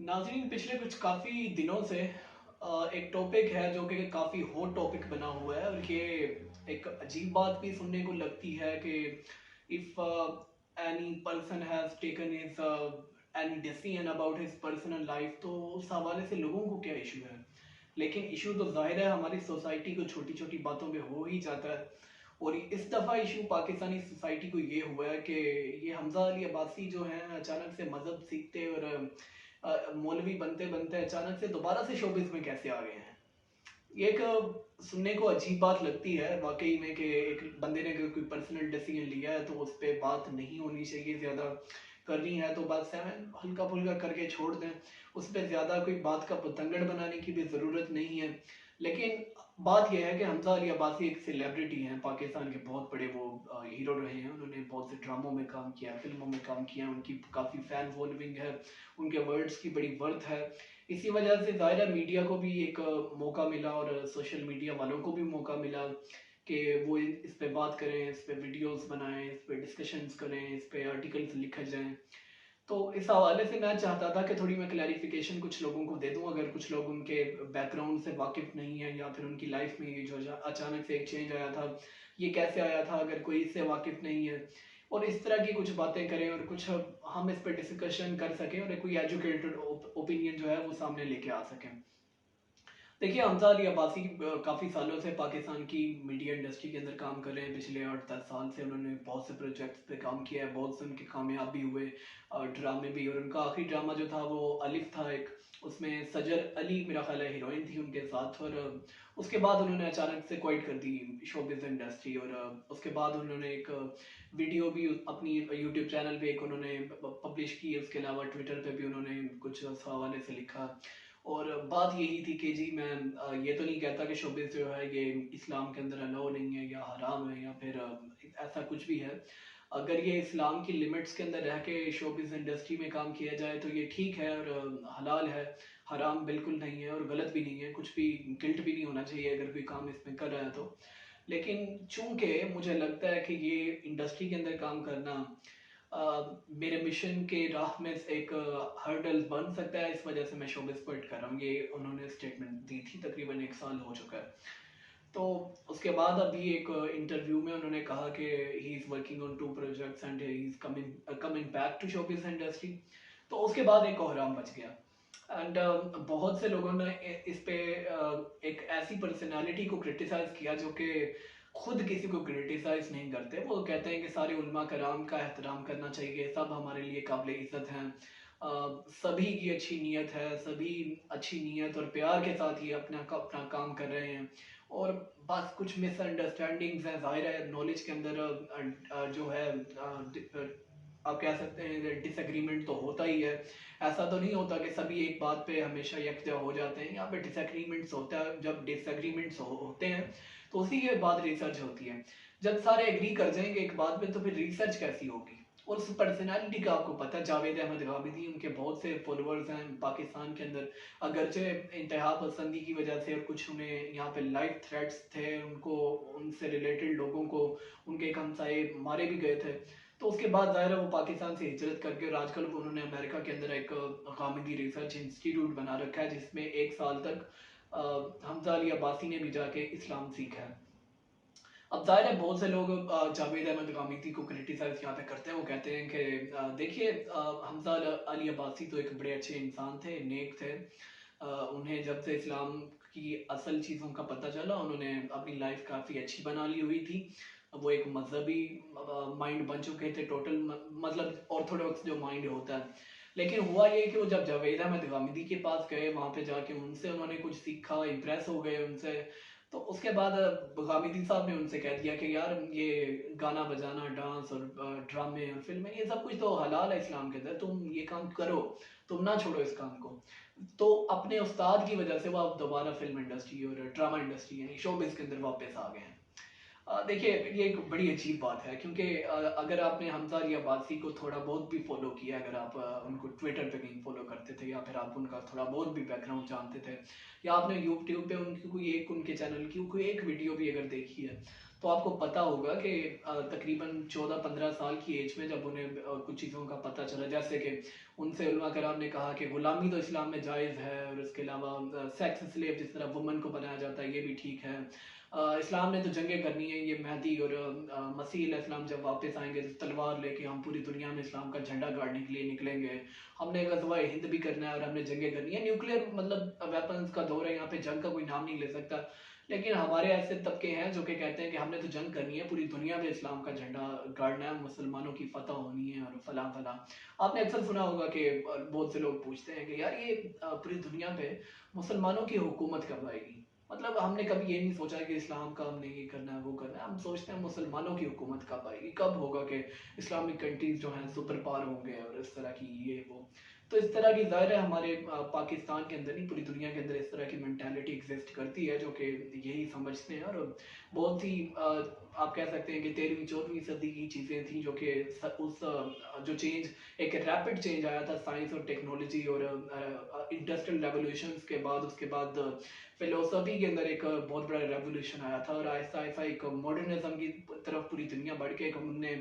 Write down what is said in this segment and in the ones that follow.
नाज़रीन, पिछले कुछ काफ़ी दिनों से एक टॉपिक है जो कि काफ़ी हॉट टॉपिक बना हुआ है, और ये एक अजीब बात भी सुनने को लगती है कि if any person has taken his any decision about his personal life, तो उस हवाले से लोगों को क्या इशू है। लेकिन इशू तो ज़ाहिर है हमारी सोसाइटी को छोटी छोटी बातों पे हो ही जाता है। और इस दफ़ा इशू पाकिस्तानी सोसाइटी को ये हुआ है कि ये हमजा अली अब्बासी जो हैं अचानक से मज़हब सीखते और मौलवी बनते बनते अचानक से दोबारा से शोबिस में कैसे आ गए हैं। ये एक सुनने को अजीब बात लगती है वाकई में कि एक बंदे ने अगर कोई पर्सनल डिसीजन लिया है तो उस पर बात नहीं होनी चाहिए ज़्यादा। करनी है तो बस है हल्का फुल्का करके छोड़ दें। उस पर ज़्यादा कोई बात का पतंगड़ बनाने की भी ज़रूरत नहीं है। लेकिन बात यह है कि हमजा अली अब्बासी एक सेलिब्रिटी हैं, पाकिस्तान के बहुत बड़े वो हीरो रहे हैं। उन्होंने बहुत से ड्रामों में काम किया, फिल्मों में काम किया, उनकी काफ़ी फ़ैन फॉलोइंग है, उनके वर्ड्स की बड़ी वर्थ है। इसी वजह से ज़ाहिर मीडिया को भी एक मौका मिला और सोशल मीडिया वालों को भी मौका मिला कि वो इस पे बात करें, इस पे वीडियोस बनाएं, इस पे डिस्कशंस करें, इस पे आर्टिकल्स लिखे जाएं। तो इस हवाले से मैं चाहता था कि थोड़ी मैं क्लैरिफिकेशन कुछ लोगों को दे दूं, अगर कुछ लोग उनके बैकग्राउंड से वाकिफ़ नहीं है या फिर उनकी लाइफ में ये जो अचानक से एक चेंज आया था, ये कैसे आया था, अगर कोई इससे वाकिफ़ नहीं है। और इस तरह की कुछ बातें करें और कुछ हम इस पर डिस्कशन कर सकें और कोई एजुकेटेड ओपिनियन जो है वो सामने लेके आ सकें। देखिए, हमजा अली अब्बासी काफ़ी सालों से पाकिस्तान की मीडिया इंडस्ट्री के अंदर काम कर रहे हैं। पिछले 8-10 साल से उन्होंने बहुत से प्रोजेक्ट्स पे काम किया है, बहुत से उनके कामयाब भी हुए ड्रामे भी। और उनका आखिरी ड्रामा जो था वो अलिफ था एक, उसमें सजर अली मेरा ख्याल है हीरोइन थी उनके साथ। और उसके बाद उन्होंने अचानक से क्वाइट कर दी शोबिज़ इंडस्ट्री। और उसके बाद उन्होंने एक वीडियो भी अपनी यूट्यूब चैनल पे एक उन्होंने पब्लिश की। उसके अलावा ट्विटर पे भी उन्होंने कुछ उस हवाले से लिखा। और बात यही थी कि जी मैं ये तो नहीं कहता कि शोबिस जो है ये इस्लाम के अंदर अलाउ नहीं है या हराम है या फिर ऐसा कुछ भी है। अगर ये इस्लाम की लिमिट्स के अंदर रह के शोबिस इंडस्ट्री में काम किया जाए तो ये ठीक है और हलाल है। हराम बिल्कुल नहीं है और गलत भी नहीं है, कुछ भी गिल्ट भी नहीं होना चाहिए अगर कोई काम इसमें कर रहा है तो। लेकिन चूंकि मुझे लगता है कि ये इंडस्ट्री के अंदर काम करना मेरे मिशन के राह में से एक हर्डल बन सकता है, इस वजह से मैं शोबिस क्विट कर रहा हूँ। ये उन्होंने स्टेटमेंट दी थी, तकरीबन 1 साल हो चुका है। तो उसके बाद अभी एक इंटरव्यू में उन्होंने कहा कि he is working on 2 projects and he is coming coming back to showbiz industry. तो उसके बाद एक कोहराम बच गया। एंड बहुत से लोगों ने इस पे एक ऐसी पर्सनालिटी को क्रिटिसाइज किया जो कि खुद किसी को क्रिटिसाइज नहीं करते। वो कहते हैं कि सारे उलमा कराम का एहतराम करना चाहिए, सब हमारे लिए काबिल इज़्ज़त हैं, सभी की अच्छी नीयत है, सभी अच्छी नीयत और प्यार के साथ ही अपना काम कर रहे हैं। और बस कुछ मिसअंडरस्टैंडिंग्स हैं, ज़ाहिर है नॉलेज के अंदर जो है आप कह सकते हैं डिसएग्रीमेंट तो होता ही है। ऐसा तो नहीं होता कि सभी एक बात पे हमेशा यकजा हो जाते हैं, यहाँ पे डिसएग्रीमेंट्स होता है। जब डिसएग्रीमेंट्स होते हैं तो उसी के बाद रिसर्च होती है। जब सारे एग्री कर जाएंगे एक बात पे तो फिर रिसर्च कैसी होगी। और उस पर्सनैलिटी का आपको पता है, जावेद अहमद गामिदी, उनके बहुत से फॉलोअर्स हैं पाकिस्तान के अंदर। अगरचे इंतहा पसंदी की वजह से और कुछ उन्हें यहाँ पे लाइफ थ्रेट्स थे, उनको उनसे रिलेटेड लोगों को उनके एक हमसाए मारे भी गए थे। तो उसके बाद ज़ाहिर है वो पाकिस्तान से हिजरत करके और आजकल उन्होंने अमेरिका के अंदर एक गामिदी रिसर्च इंस्टीट्यूट बना रखा है जिसमें 1 साल तक हमजा अली अब्बासी ने भी जाके इस्लाम सीखा है। अब ज़ाहिर है बहुत से लोग जावेद अहमद गामिदी को क्रिटिसाइज यहाँ पे करते हैं। वो कहते हैं कि देखिए हमजा अली अब्बासी तो एक बड़े अच्छे इंसान थे, नेक थे। उन्हें जब से इस्लाम की असल चीज़ों का पता चला उन्होंने अपनी लाइफ काफ़ी अच्छी बना ली हुई थी। वो एक मजहबी माइंड बन चुके थे, टोटल मतलब ऑर्थोडॉक्स जो माइंड होता है। लेकिन हुआ ये कि वो जब जावेद अहमद गामिदी के पास गए, वहाँ पे जाके उनसे उन्होंने कुछ सीखा, इम्प्रेस हो गए उनसे। तो उसके बाद गामिदी साहब ने उनसे कह दिया कि यार ये गाना बजाना, डांस और ड्रामे और फिल्में, ये सब कुछ तो हलाल है इस्लाम के अंदर, तुम ये काम करो, तुम ना छोड़ो इस काम को। तो अपने उस्ताद की वजह से वो अब दोबारा फिल्म इंडस्ट्री और ड्रामा इंडस्ट्री यानी शोबिज़ के अंदर वापस आ गए हैं। देखिए ये एक बड़ी अजीब बात है क्योंकि अगर आपने हमजा अली अब्बासी को थोड़ा बहुत भी फॉलो किया, अगर आप उनको ट्विटर पे कहीं फॉलो करते थे या फिर आप उनका थोड़ा बहुत भी बैकग्राउंड जानते थे या आपने यूट्यूब पे उनकी कोई एक उनके चैनल की कोई एक वीडियो भी अगर देखी है, तो आपको पता होगा कि तकरीबन 14-15 साल की एज में जब उन्हें कुछ चीज़ों का पता चला, जैसे कि उनसे उलमा कराम ने कहा कि ग़ुलामी तो इस्लाम में जायज़ है, और इसके अलावा सेक्स स्लेव जिस तरह वुमन को बनाया जाता है ये भी ठीक है। इस्लाम ने तो जंगें करनी है, ये महदी और मसीह अलैहिस्सलाम जब वापस आएंगे तो तलवार लेके हम पूरी दुनिया में इस्लाम का झंडा गाड़ने के लिए निकलेंगे। हमने ग़ज़वा हिंद भी करना है और हमने जंगें करनी है। न्यूक्लियर मतलब वेपन्स का दौर है, यहाँ पे जंग का कोई नाम नहीं ले सकता। लेकिन हमारे ऐसे तबके हैं जो कि कहते हैं कि हमने तो जंग करनी है, पूरी दुनिया में इस्लाम का झंडा गाड़ना है, मुसलमानों की फतह होनी है और फलां फलां। आपने अक्सर सुना होगा कि बहुत से लोग पूछते हैं कि यार ये पूरी दुनिया पे मुसलमानों की हुकूमत कब आएगी। मतलब हमने कभी ये नहीं सोचा कि इस्लाम का हमने ये करना है वो करना है, हम सोचते हैं मुसलमानों की हुकूमत कब आएगी, कब होगा कि इस्लामिक कंट्रीज जो हैं सुपर पावर होंगे और इस तरह की ये वो। तो इस तरह की ज़ाहिर है हमारे पाकिस्तान के अंदर नहीं पूरी दुनिया के अंदर इस तरह की मेंटालिटी एग्जिस्ट करती है जो कि यही समझते हैं। और बहुत ही आप कह सकते हैं कि 13वीं 14वीं सदी की चीज़ें थी जो कि उस जो चेंज, एक रैपिड चेंज आया था साइंस और टेक्नोलॉजी और इंडस्ट्रियल रेवोल्यूशंस के बाद, उसके बाद फिलोसफी के अंदर एक बहुत बड़ा रेवोल्यूशन आया था और आहिस्ता आहिस्ता एक मॉडर्निज्म की तरफ पूरी दुनिया बढ़ के हमने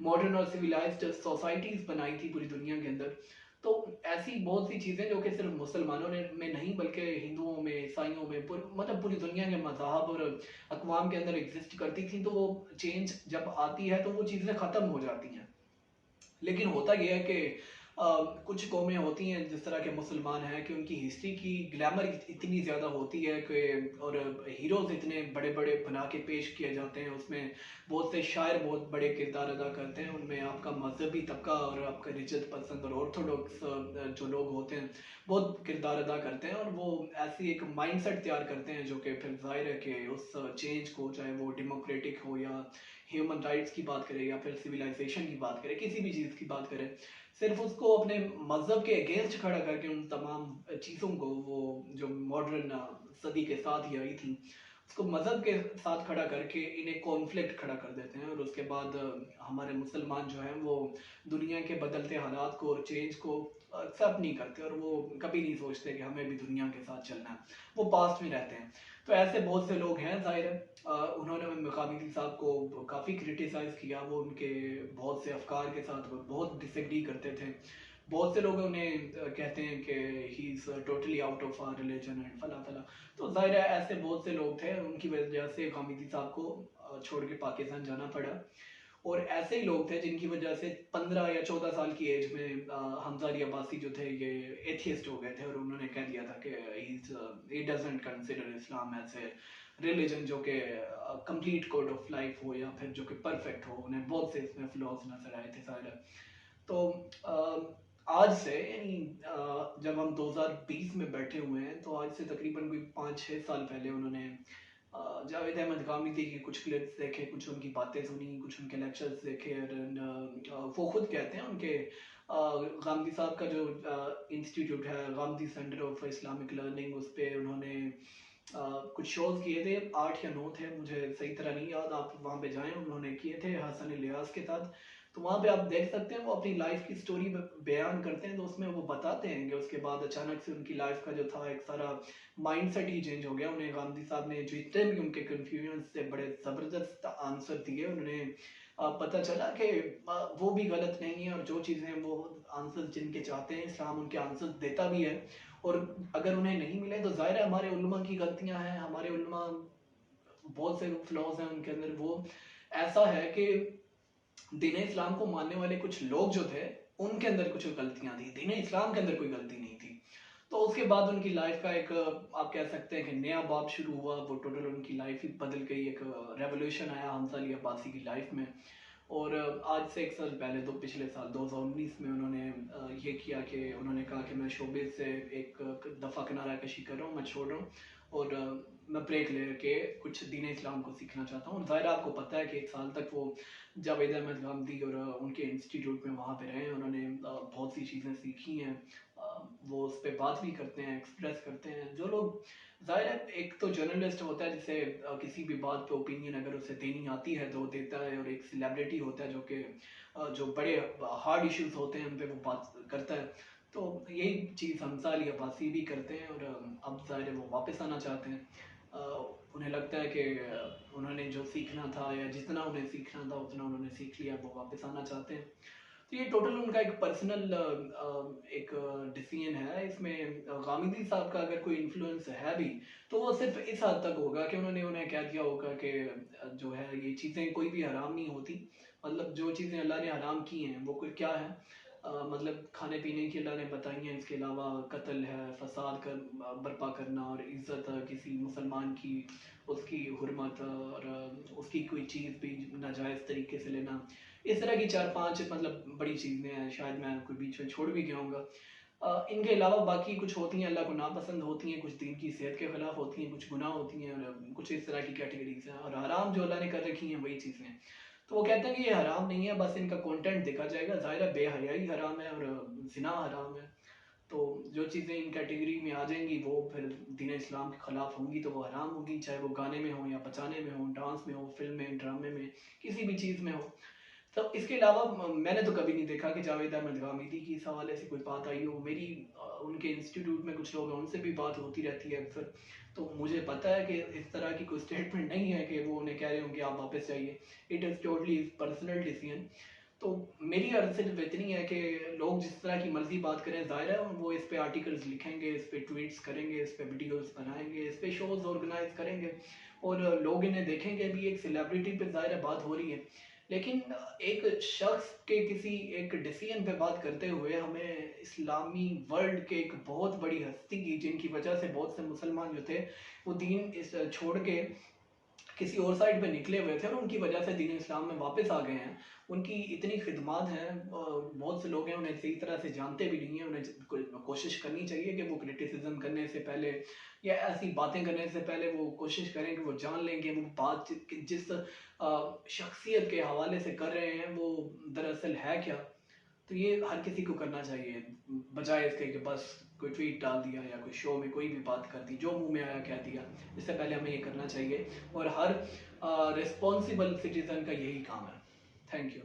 मॉडर्न और सिविलाइज्ड सोसाइटीज़ बनाई थी पूरी दुनिया के अंदर। तो ऐसी बहुत सी चीज़ें जो कि सिर्फ मुसलमानों ने में नहीं बल्कि हिंदुओं में, ईसाइयों में, मतलब पूरी दुनिया के मज़ाहब और अक़वाम के अंदर एग्जिस्ट करती थी, तो वो चेंज जब आती है तो वो चीज़ें ख़त्म हो जाती हैं। लेकिन होता यह है कि कुछ कौमें होती हैं जिस तरह के मुसलमान हैं कि उनकी हिस्ट्री की ग्लैमर इतनी ज़्यादा होती है कि और हीरोज़ इतने बड़े बड़े बना के पेश किए जाते हैं, उसमें बहुत से शायर बहुत बड़े किरदार अदा करते हैं, उनमें आपका मजहबी तबका और आपका रिजत पसंद और ऑर्थोडॉक्स जो लोग होते हैं बहुत किरदार अदा करते हैं, और वो ऐसी एक माइंडसेट तैयार करते हैं जो कि फिर जाहिर है कि उस चेंज को, चाहे वो डेमोक्रेटिक हो या ह्यूमन राइट्स की बात करें या फिर सिविलाइजेशन की बात करें, किसी भी चीज़ की बात करें, सिर्फ उसको अपने मज़हब के अगेंस्ट खड़ा करके उन तमाम चीज़ों को, वो जो मॉडर्न सदी के साथ ही आई थी, उसको मज़हब के साथ खड़ा करके इन्हें कॉन्फ्लिक्ट खड़ा कर देते हैं। और उसके बाद हमारे मुसलमान जो हैं वो दुनिया के बदलते हालात को और चेंज को एक्सेप्ट नहीं करते, और वो कभी नहीं सोचते कि हमें भी दुनिया के साथ चलना है, वो पास्ट में रहते हैं। तो ऐसे बहुत से लोग हैं, जाहिर है उन्होंने मकामी साहब को काफ़ी क्रिटिसाइज़ किया, वो उनके बहुत से अफकार के साथ बहुत डिसएग्री करते थे। बहुत से लोग उन्हें कहते हैं कि he is totally out of our religion and फला फला। तो ज़ाहिर है ऐसे बहुत से लोग थे, उनकी वजह से हामिदी साहब को छोड़ के पाकिस्तान जाना पड़ा। और ऐसे ही लोग थे जिनकी वजह से 15 या 14 साल की एज में हमजा अली अब्बासी जो थे ये एथियस्ट हो गए थे, और उन्होंने कह दिया था कि he doesn't consider Islam as a religion जो कि कंप्लीट कोड ऑफ लाइफ हो या फिर जो कि परफेक्ट हो। उन्हें बहुत से इसमें फ्लॉज नजर आए थे सारे। तो आज से यानी जब हम 2020 में बैठे हुए हैं, तो आज से तकरीबन कोई 5-6 साल पहले उन्होंने जावेद अहमद गामिदी के कुछ क्लिप्स देखे, कुछ उनकी बातें सुनी, कुछ उनके लेक्चर्स देखे, और वो खुद कहते हैं उनके गामिदी साहब का जो इंस्टीट्यूट है गामिदी सेंटर ऑफ इस्लामिक लर्निंग, उस पर उन्होंने कुछ शोज़ किए थे, 8 या 9 थे, मुझे सही तरह नहीं याद, आप वहाँ पे जाएं, उन्होंने किए थे हसन इलियास के साथ। तो वहाँ पे आप देख सकते हैं वो अपनी लाइफ की स्टोरी बयान करते हैं, तो उसमें वो बताते हैं कि उसके बाद अचानक से उनकी लाइफ का जो था एक सारा माइंडसेट ही चेंज हो गया। उन्हें गांधी साहब ने जितने भी उनके कन्फ्यूजन से बड़े ज़बरदस्त आंसर दिए, उन्हें पता चला कि वो भी गलत नहीं है, और जो चीज़ें वो आंसर जिनके चाहते हैं इस्लाम उनके आंसर देता भी है। और अगर उन्हें नहीं मिले तो ज़ाहिर है हमारे उलमा की गलतियाँ हैं, हमारे उलमा बहुत से फ्लॉज हैं उनके अंदर। वो ऐसा है कि दीन इस्लाम को मानने वाले कुछ लोग जो थे उनके अंदर कुछ गलतियां थी, दीन इस्लाम के अंदर कोई गलती नहीं थी। तो उसके बाद उनकी लाइफ का एक आप कह सकते हैं कि नया बाब शुरू हुआ, वो टोटल उनकी लाइफ ही बदल गई, एक रेवोल्यूशन आया हमजा अली अब्बासी की लाइफ में। और आज से 1 साल पहले, तो पिछले साल 2019 में उन्होंने ये किया कि उन्होंने कहा कि मैं शोबे से एक दफ़ा किनारा कशी कर रहा हूँ, मैं छोड़ रहा हूँ, और मैं ब्रेक लेके कुछ दीन इस्लाम को सीखना चाहता हूँ। ज़ाहिर आपको पता है कि 1 साल तक वो जावेद अहमद गामदी और उनके इंस्टीट्यूट में वहाँ पे रहे, उन्होंने बहुत सी चीज़ें सीखी हैं, वो उस पर बात भी करते हैं, एक्सप्रेस करते हैं। जो लोग, ज़ाहिर है एक तो जर्नलिस्ट होता है जिसे किसी भी बात पे ओपिनियन अगर उसे देनी आती है तो वो देता है, और एक सेलिब्रिटी होता है जो कि जो बड़े हार्ड इश्यूज होते हैं उन पे वो बात करता है। तो यही चीज़ हमजा अली अब्बासी भी करते हैं, और अब ज़ाहिर है वो वापस आना चाहते हैं। उन्हें लगता है कि उन्होंने जो सीखना था या जितना उन्हें सीखना था उतना उन्होंने सीख लिया, वो वापस आना चाहते हैं। तो ये टोटल उनका एक पर्सनल एक डिसीजन है। इसमें गामिदी साहब का अगर कोई इन्फ्लुएंस है भी, तो वो सिर्फ इस हद तक होगा कि उन्होंने उन्हें कह दिया होगा कि जो है ये चीज़ें कोई भी हराम नहीं होती। मतलब जो चीज़ें अल्लाह ने हराम की हैं वो कोई क्या है, मतलब खाने पीने की अल्लाह ने बताई हैं, इसके अलावा कत्ल है, फसाद कर बर्पा करना और इज़्ज़त किसी मुसलमान की, उसकी हुर्मत और उसकी कोई चीज़ भी नाजायज़ तरीके से लेना। इस तरह की 4-5 मतलब बड़ी चीज़ें हैं, शायद मैं कोई बीच में छोड़ भी गया हूँगा। इनके अलावा बाकी कुछ होती हैं अल्लाह को नापसंद होती हैं, कुछ दीन की सेहत के ख़िलाफ़ होती हैं, कुछ गुनाह होती हैं और कुछ इस तरह की कैटेगरीज़ हैं, और हराम जो अल्लाह ने कर रखी हैं वही चीज़ें हैं। तो वो कहते हैं कि ये हराम नहीं है, बस इनका कंटेंट देखा जाएगा। ज़ाहिर है बेहयाई हराम है और ज़िना हराम है। तो जो चीज़ें इन कैटेगरी में आ जाएंगी वो फिर दीन इस्लाम के ख़िलाफ़ होंगी, तो वो हराम होंगी, चाहे वो गाने में हो या बचाने में हो, डांस में हो, फिल्म में, ड्रामे में, किसी भी चीज़ में हो। तो इसके अलावा मैंने तो कभी नहीं देखा कि जावेद अहमद गामिदी की इस हवाले से कोई बात आई हो। मेरी उनके इंस्टीट्यूट में कुछ लोग हैं, उनसे भी बात होती रहती है अक्सर। तो मुझे पता है कि इस तरह की कोई स्टेटमेंट नहीं है कि वो उन्हें कह रहे हों कि आप वापस जाइए। It is totally personal decision. तो मेरी अर्ज़ सिर्फ इतनी है कि लोग जिस तरह की मर्ज़ी बात करें, ज़ाहिर है वो इस पे आर्टिकल्स लिखेंगे, इस पे ट्वीट्स करेंगे, इस पे वीडियोस बनाएंगे, इस पे शोज़ ऑर्गेनाइज करेंगे और लोग इन्हें देखेंगे भी। एक सेलिब्रिटी पे ज़ाहिर है बात हो रही है, लेकिन एक शख्स के किसी एक डिसीजन पे बात करते हुए हमें इस्लामी वर्ल्ड के एक बहुत बड़ी हस्ती की, जिनकी वजह से बहुत से मुसलमान जो थे वो दीन इस छोड़ के किसी और साइड पे निकले हुए थे और उनकी वजह से दीन इस्लाम में वापस आ गए हैं। उनकी इतनी खिदमात हैं, बहुत से लोग हैं उन्हें सही तरह से जानते भी नहीं हैं। उन्हें कोशिश करनी चाहिए कि वो क्रिटिसिज्म करने से पहले या ऐसी बातें करने से पहले वो कोशिश करें कि वो जान लें कि वो बात जिस शख्सियत के हवाले से कर रहे हैं वो दरअसल है क्या। तो ये हर किसी को करना चाहिए, बजाय इसके कि बस कोई ट्वीट डाल दिया या कोई शो में कोई भी बात कर दी, जो मुंह में आया कह दिया। इससे पहले हमें ये करना चाहिए और हर रिस्पॉन्सिबल सिटीजन का यही काम है। Thank you.